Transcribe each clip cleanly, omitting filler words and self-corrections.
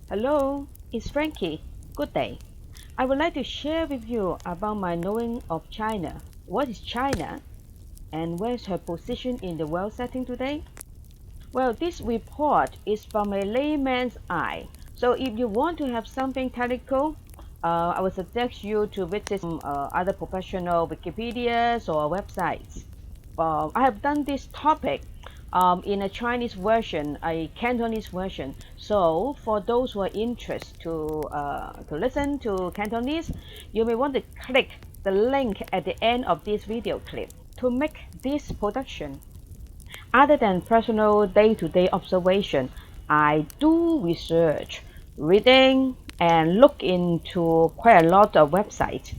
Hello, it's Frankie. Good day. I would like to share with you about my knowing of China. What is China? And where's her position in the world setting today? Well, this report is from a layman's eye. So if you want to have something technical, I would suggest you to visit some other professional Wikipedias or websites. I have done this topic in a Chinese version, a Cantonese version. So for those who are interested to listen to Cantonese, you may want to click the link at the end of this video clip to make this production. Other than personal day-to-day observation, I do research, reading, and look into quite a lot of websites.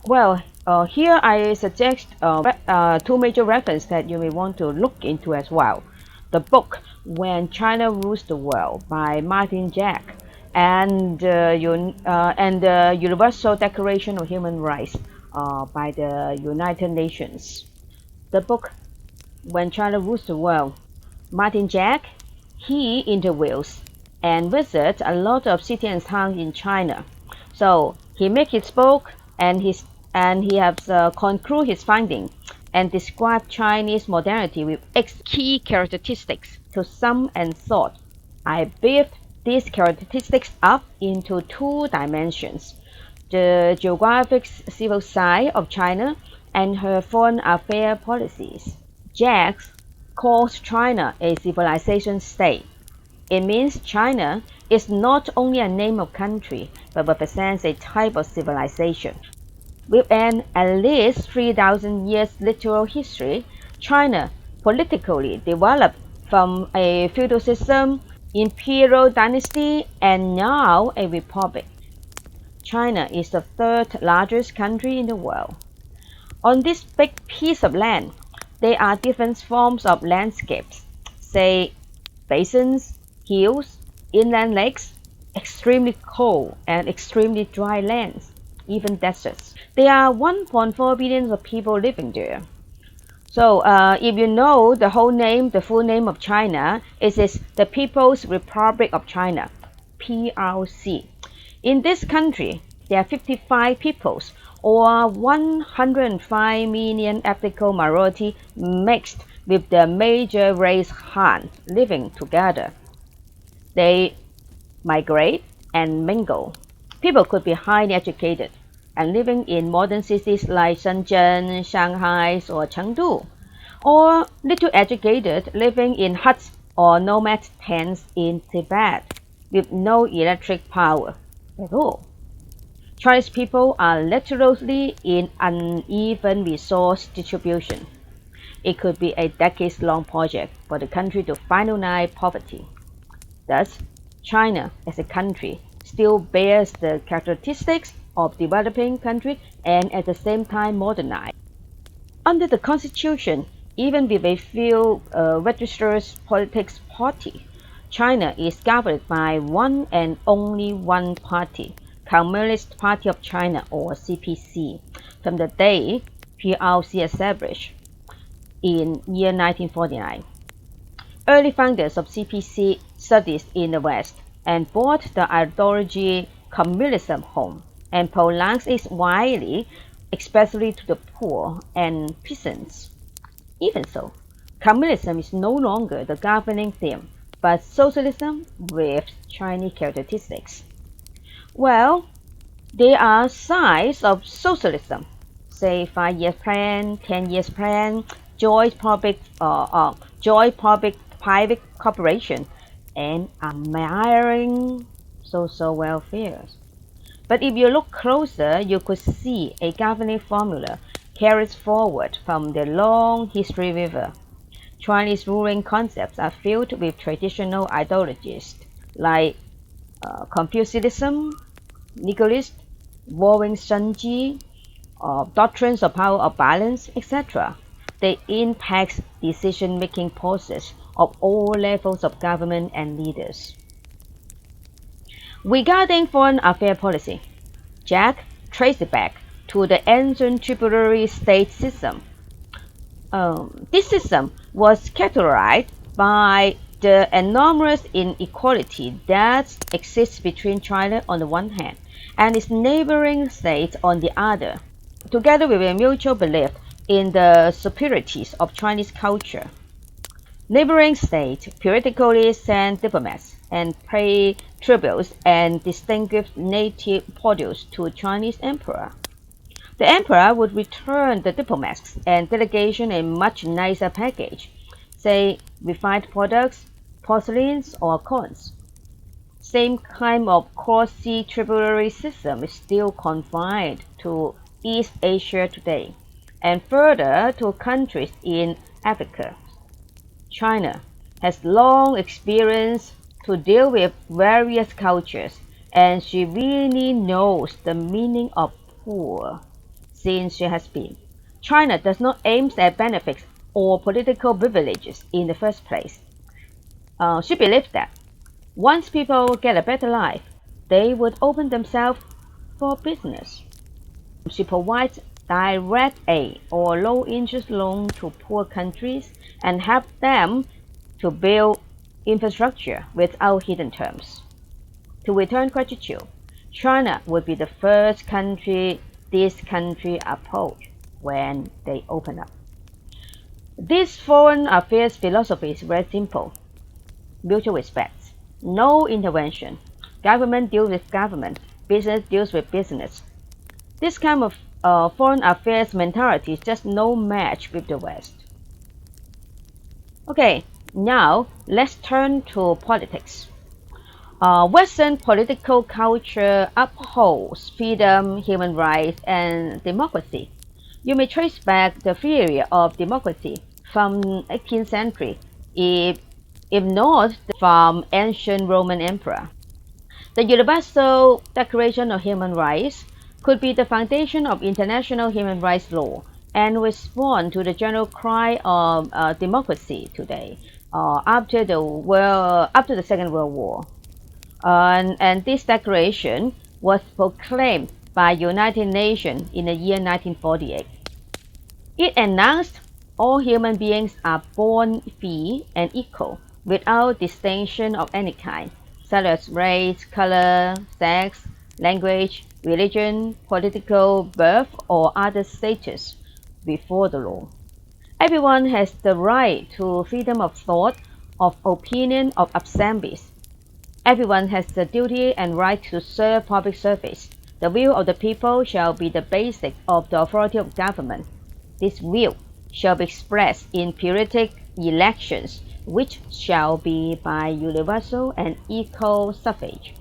Well, here I suggest two major references that you may want to look into as well. The book When China Rules the World by Martin Jack and the Universal Declaration of Human Rights by the United Nations. The book When China Rules the World, Martin Jack, he interviews and visits a lot of cities and towns in China. So he makes his book and he has concluded his findings and described Chinese modernity with 8 key characteristics. To sum and thought, I built these characteristics up into 2 dimensions: the geographic civil side of China and her foreign affairs policies. Jack calls China a civilization state. It means China is not only a name of country, but represents a type of civilization. With an at least 3,000 years literal history, China politically developed from a feudal system, imperial dynasty, and now a republic. China is the 3rd largest country in the world. On this big piece of land, there are different forms of landscapes, say basins, hills, inland lakes, extremely cold and extremely dry lands, even deserts. There are 1.4 billion of people living there. So if you know the full name of China, it is the People's Republic of China, PRC. In this country, there are 55 peoples, or 105 million ethnical minority mixed with the major race Han living together. They migrate and mingle. People could be highly educated and living in modern cities like Shenzhen, Shanghai, or Chengdu, or little educated living in huts or nomad tents in Tibet with no electric power at all. Chinese people are literally in uneven resource distribution. It could be a decades-long project for the country to finalize poverty. Thus, China as a country still bears the characteristics of developing country and at the same time modernized. Under the constitution, even with a few registered politics party, China is governed by one and only one party, Communist Party of China, or CPC, from the day PRC established in year 1949. Early founders of CPC studied in the West and brought the ideology communism home and prolonged it widely, especially to the poor and peasants. Even so, communism is no longer the governing theme, but socialism with Chinese characteristics. Well, there are signs of socialism, say 5-year plan, 10-year plan, joint public-private cooperation, and admiring social welfare. But if you look closer, you could see a governing formula carries forward from the long history river. Chinese ruling concepts are filled with traditional ideologies like Confucianism, Nihilism, warring Shunji, doctrines of power of balance, etc. They impact decision-making process of all levels of government and leaders. Regarding foreign affairs policy, Jack traced it back to the ancient tributary state system. This system was characterized by the enormous inequality that exists between China on the one hand and its neighboring states on the other, together with a mutual belief in the superiorities of Chinese culture. Neighboring states periodically send diplomats and pay tributes and distinguished native produce to Chinese emperor. The emperor would return the diplomats and delegation a much nicer package, say refined products, porcelains, or coins. Same kind of quasi-tributary system is still confined to East Asia today, and further to countries in Africa. China has long experience to deal with various cultures, and she really knows the meaning of poor since she has been. China does not aim at benefits or political privileges in the first place. She believes that once people get a better life, they would open themselves for business. She provides direct aid or low-interest loan to poor countries and help them to build infrastructure without hidden terms. To return gratitude, China would be the first country this country approach when they open up. This foreign affairs philosophy is very simple. Mutual respect, no intervention. Government deals with government, business deals with business. This kind of foreign affairs mentality is just no match with the West. Okay, now let's turn to politics. Western political culture upholds freedom, human rights, and democracy. You may trace back the theory of democracy from 18th century, if not from ancient Roman emperor. The Universal Declaration of Human Rights could be the foundation of international human rights law and respond to the general cry of democracy today after the Second World War. And this declaration was proclaimed by United Nations in the year 1948. It announced all human beings are born free and equal without distinction of any kind, such as race, color, sex, language, religion, political birth, or other status before the law. Everyone has the right to freedom of thought, of opinion, of assemblies. Everyone has the duty and right to serve public service. The will of the people shall be the basis of the authority of government. This will shall be expressed in periodic elections, which shall be by universal and equal suffrage.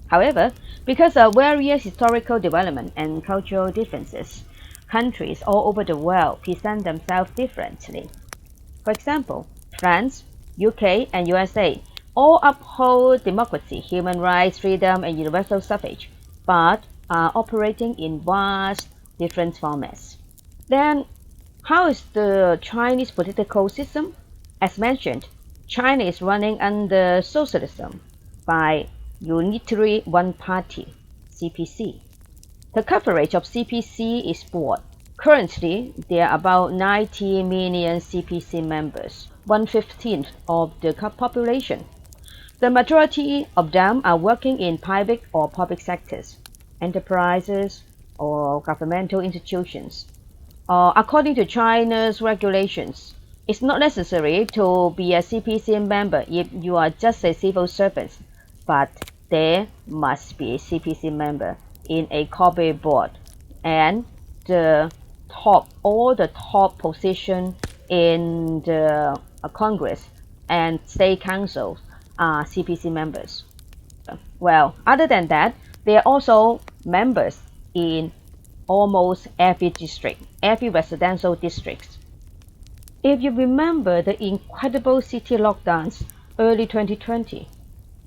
However, because of various historical development and cultural differences, countries all over the world present themselves differently. For example, France, UK, and USA all uphold democracy, human rights, freedom, and universal suffrage, but are operating in vast different formats. Then, how is the Chinese political system? As mentioned, China is running under socialism by Unitary One Party, CPC. The coverage of CPC is broad. Currently, there are about 90 million CPC members, 1/15 of the population. The majority of them are working in private or public sectors, enterprises, or governmental institutions. According to China's regulations, it's not necessary to be a CPC member if you are just a civil servant, but there must be a CPC member in a corporate board, and all the top position in the Congress and state councils are CPC members. Well, other than that, they are also members in almost every district, every residential district. If you remember the incredible city lockdowns early 2020,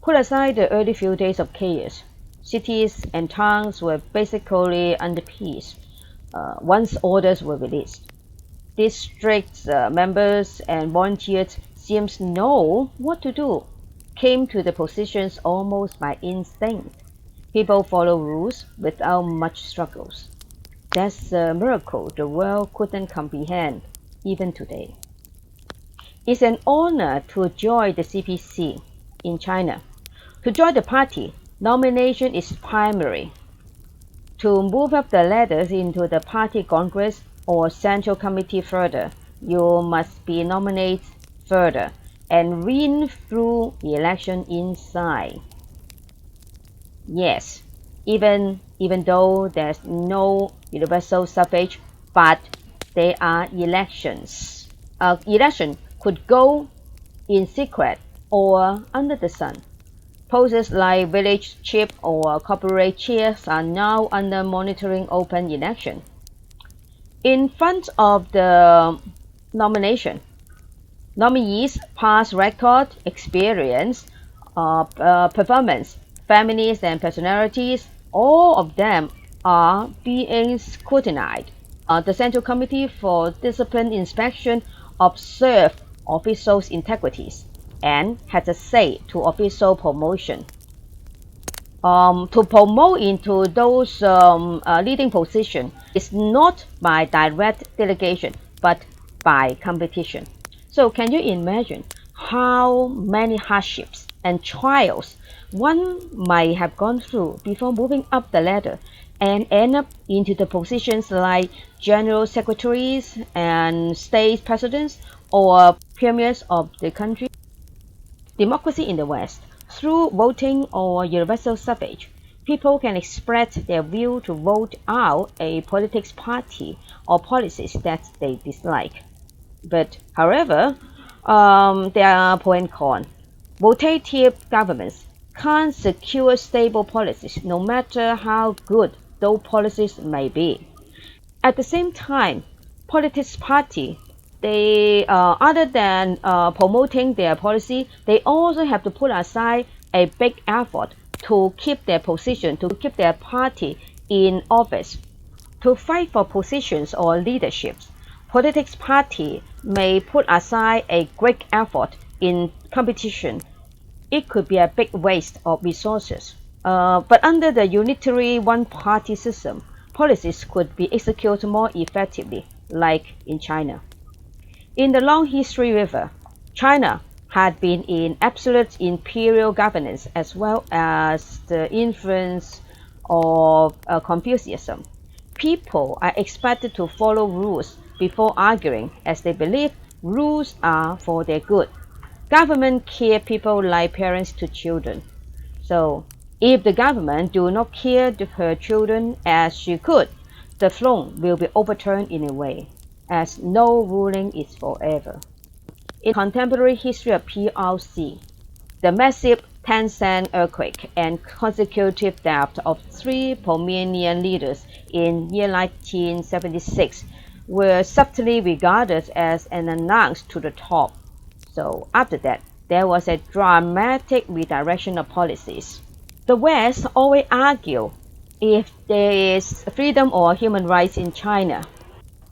put aside the early few days of chaos, cities and towns were basically under peace once orders were released. District members and volunteers seems to know what to do, came to the positions almost by instinct. People follow rules without much struggles. That's a miracle the world couldn't comprehend even today. It's an honor to join the CPC in China. To join the party, nomination is primary. To move up the ladders into the party congress or central committee further, you must be nominated further and win through election inside. Yes, even though there's no universal suffrage, but there are elections. Election could go in secret or under the sun. Posts like village chief or corporate chairs are now under monitoring open election. In front of the nomination, nominees' past record, experience, performance, families and personalities, all of them are being scrutinized. The Central Committee for Discipline Inspection observed officials' integrities and has a say to official promotion. To promote into those leading positions is not by direct delegation, but by competition. So can you imagine how many hardships and trials one might have gone through before moving up the ladder and end up into the positions like general secretaries and state presidents or premiers of the country? Democracy in the West. Through voting or universal suffrage, people can express their view to vote out a politics party or policies that they dislike. But, however, there are pros and cons. Rotative governments can't secure stable policies no matter how good those policies may be. At the same time, politics party, they other than promoting their policy, they also have to put aside a big effort to keep their position, to keep their party in office. To fight for positions or leaderships, politics party may put aside a great effort in competition. It could be a big waste of resources. But under the unitary one-party system, policies could be executed more effectively, like in China. In the long history river, China had been in absolute imperial governance as well as the influence of Confucianism. People are expected to follow rules before arguing, as they believe rules are for their good. Government care people like parents to children. So, if the government do not care to her children as she could, the throne will be overturned in a way, as no ruling is forever. In contemporary history of PRC, the massive Tencent earthquake and consecutive death of 3 prominent leaders in year 1976 were subtly regarded as an announce to the top. So after that, there was a dramatic redirection of policies. The West always argue if there is freedom or human rights in China.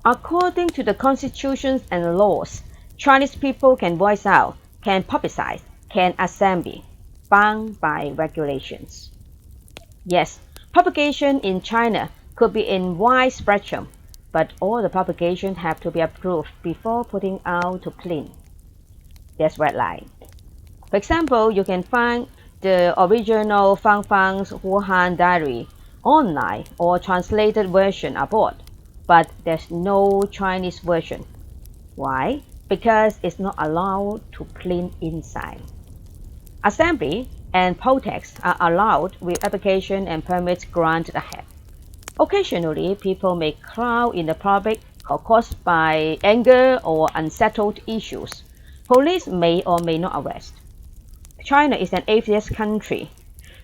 According to the constitutions and laws, Chinese people can voice out, can publicize, can assemble, bound by regulations. Yes, publication in China could be in wide spectrum, but all the publications have to be approved before putting out to print. That's red line. For example, you can find the original Fang Fang's Wuhan Diary online or translated version abroad, but there's no Chinese version. Why? Because it's not allowed to print inside. Assembly and protest are allowed with application and permits granted ahead. Occasionally, people may crowd in the public caused by anger or unsettled issues. Police may or may not arrest. China is an atheist country.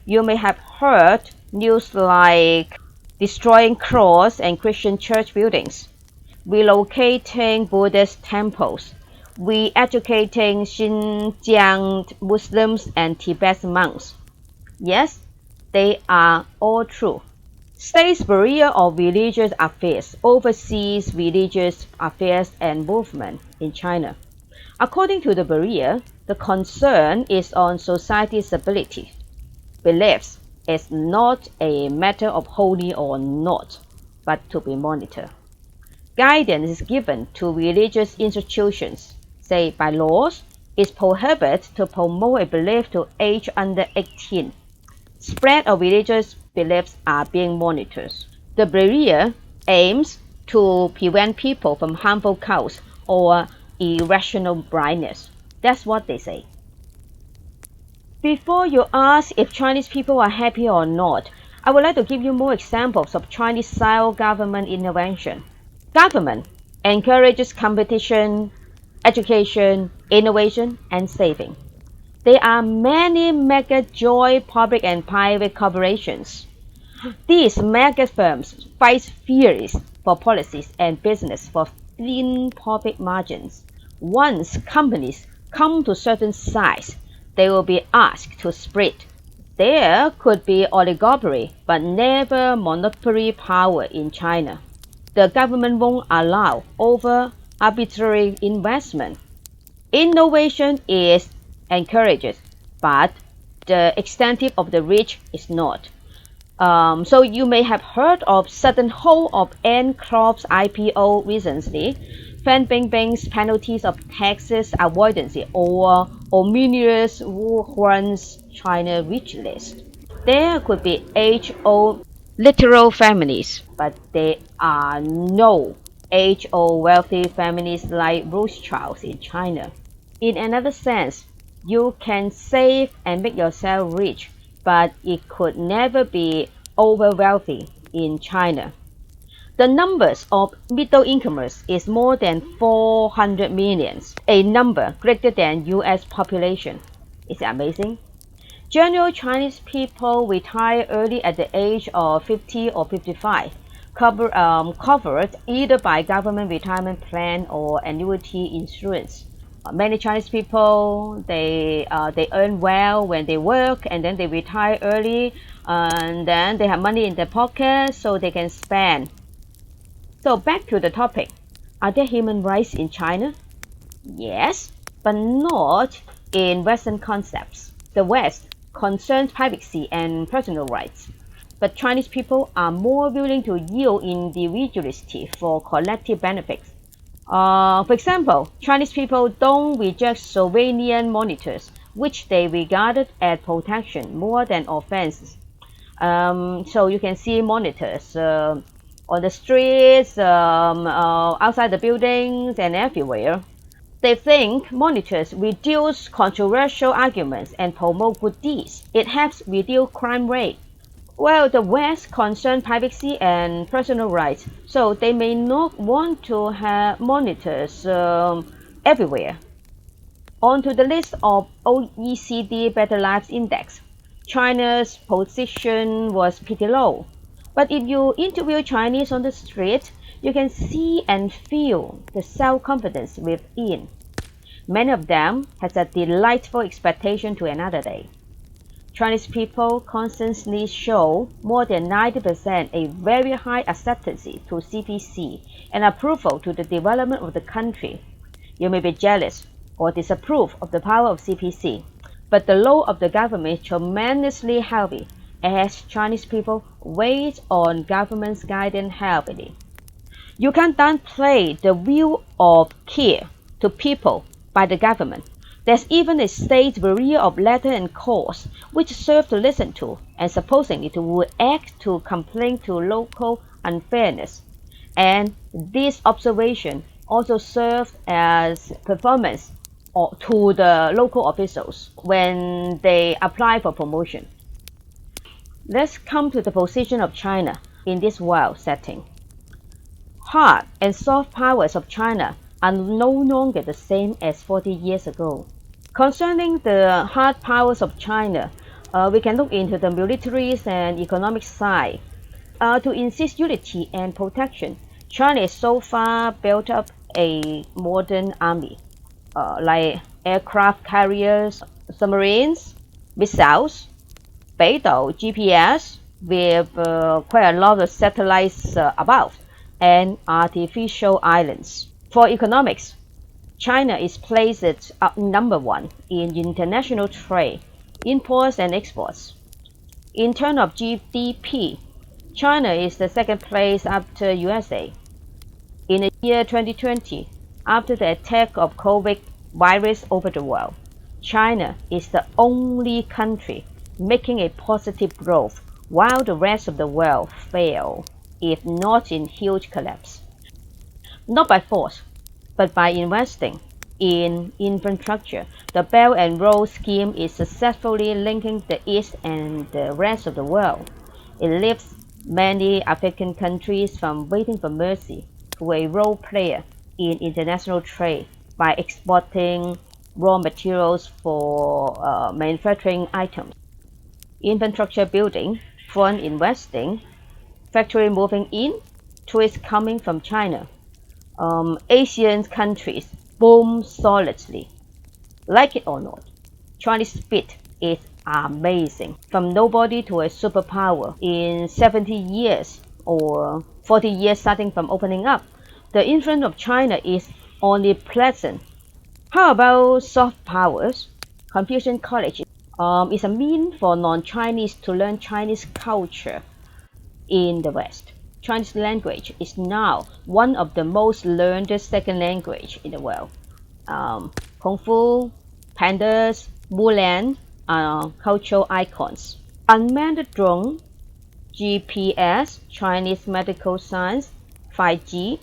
You may have heard news like destroying cross and Christian church buildings, relocating Buddhist temples, re-educating Xinjiang Muslims and Tibet monks. Yes, they are all true. State's barrier of religious affairs oversees religious affairs and movement in China. According to the barrier, the concern is on society's stability. Beliefs is not a matter of holy or not, but to be monitored. Guidance is given to religious institutions, say by laws, it's prohibited to promote a belief to age under 18. Spread of religious beliefs are being monitored. The barrier aims to prevent people from harmful cults or irrational blindness. That's what they say. Before you ask if Chinese people are happy or not, I would like to give you more examples of Chinese-style government intervention. Government encourages competition, education, innovation, and saving. There are many mega joint public and private corporations. These mega firms fight fiercely for policies and business for thin profit margins. Once companies come to certain size, they will be asked to split. There could be oligopoly, but never monopoly power in China. The government won't allow over arbitrary investment. Innovation is encouraged, but the extent of the reach is not. So you may have heard of sudden hold of N-Corp's IPO recently, Fan Bingbing's penalties of taxes avoidance, or ominous Wuhan's China rich list. There could be age-old literal families, but there are no age-old wealthy families like Rothschilds in China. In another sense, you can save and make yourself rich, but it could never be over wealthy in China. The numbers of middle incomers is more than 400 million, a number greater than US population. Is it amazing? General Chinese people retire early at the age of 50 or 55, covered either by government retirement plan or annuity insurance. Many Chinese people, they earn well when they work, and then they retire early, and then they have money in their pocket so they can spend. So back to the topic. Are there human rights in China? Yes, but not in Western concepts. The West concerns privacy and personal rights, but Chinese people are more willing to yield individuality for collective benefits. For example, Chinese people don't reject surveillance monitors, which they regarded as protection more than offenses. So you can see monitors on the streets, outside the buildings, and everywhere. They think monitors reduce controversial arguments and promote good deeds. It helps reduce crime rate. Well, the West concerns privacy and personal rights, so they may not want to have monitors everywhere. On to the list of OECD Better Lives Index. China's position was pretty low. But if you interview Chinese on the street, you can see and feel the self-confidence within. Many of them has a delightful expectation to another day. Chinese people constantly show more than 90% a very high acceptance to CPC and approval to the development of the country. You may be jealous or disapprove of the power of CPC, but the load of the government is tremendously heavy, as Chinese people wait on government's guidance heavily. You can't downplay the view of care to people by the government. There's even a state barrier of letter and calls, which serve to listen to and supposedly to react to complaint to local unfairness. And this observation also serves as performance to the local officials when they apply for promotion. Let's come to the position of China in this world setting. Hard and soft powers of China are no longer the same as 40 years ago. Concerning the hard powers of China, we can look into the military and economic side. To insist unity and protection, China has so far built up a modern army, like aircraft carriers, submarines, missiles, Beidou GPS with quite a lot of satellites above, and artificial islands. For economics, China is placed at number 1 in international trade, imports and exports. In terms of GDP, China is the second place after USA. In the year 2020, after the attack of COVID virus over the world, China is the only country making a positive growth while the rest of the world fail, if not in huge collapse. Not by force, but by investing in infrastructure. The Belt and Road scheme is successfully linking the East and the rest of the world. It lifts many African countries from waiting for mercy to a role player in international trade by exporting raw materials for manufacturing items. Infrastructure building, foreign investing, factory moving in, tourists coming from China. Asian countries boom solidly. Like it or not, Chinese speed is amazing. From nobody to a superpower in 70 years or 40 years starting from opening up. The influence of China is omnipresent. How about soft powers? Confucian College is a means for non-Chinese to learn Chinese culture in the West. Chinese language is now one of the most learned second language in the world. Kung Fu, pandas, Mulan are cultural icons. Unmanned drone, GPS, Chinese medical science, 5G,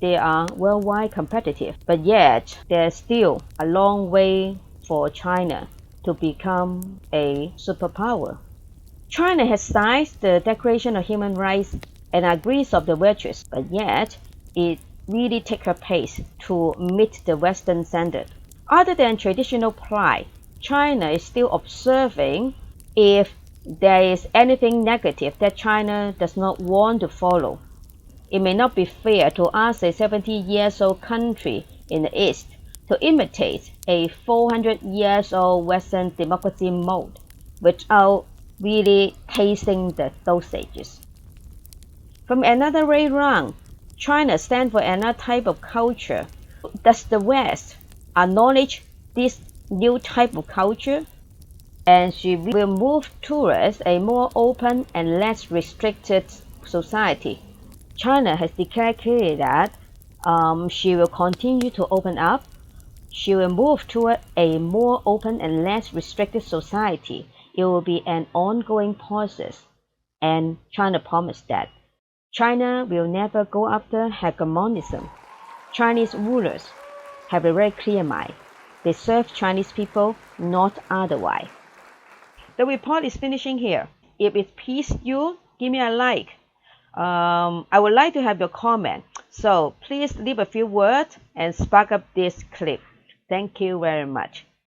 they are worldwide competitive. But yet, there's still a long way for China to become a superpower. China has signed the Declaration of Human Rights and agrees of the virtues, but yet it really takes a pace to meet the Western standard. Other than traditional pride, China is still observing if there is anything negative that China does not want to follow. It may not be fair to ask a 70-year-old country in the East to imitate a 400-year-old Western democracy mode without really tasting the dosages. From another way round, China stands for another type of culture. Does the West acknowledge this new type of culture? And she will move towards a more open and less restricted society. China has declared clearly that she will continue to open up. She will move toward a more open and less restricted society. It will be an ongoing process, and China promised that. China will never go after hegemonism. Chinese rulers have a very clear mind. They serve Chinese people, not otherwise. The report is finishing here. If it pleased you, give me a like. I would like to have your comment. So please leave a few words and spark up this clip. Thank you very much.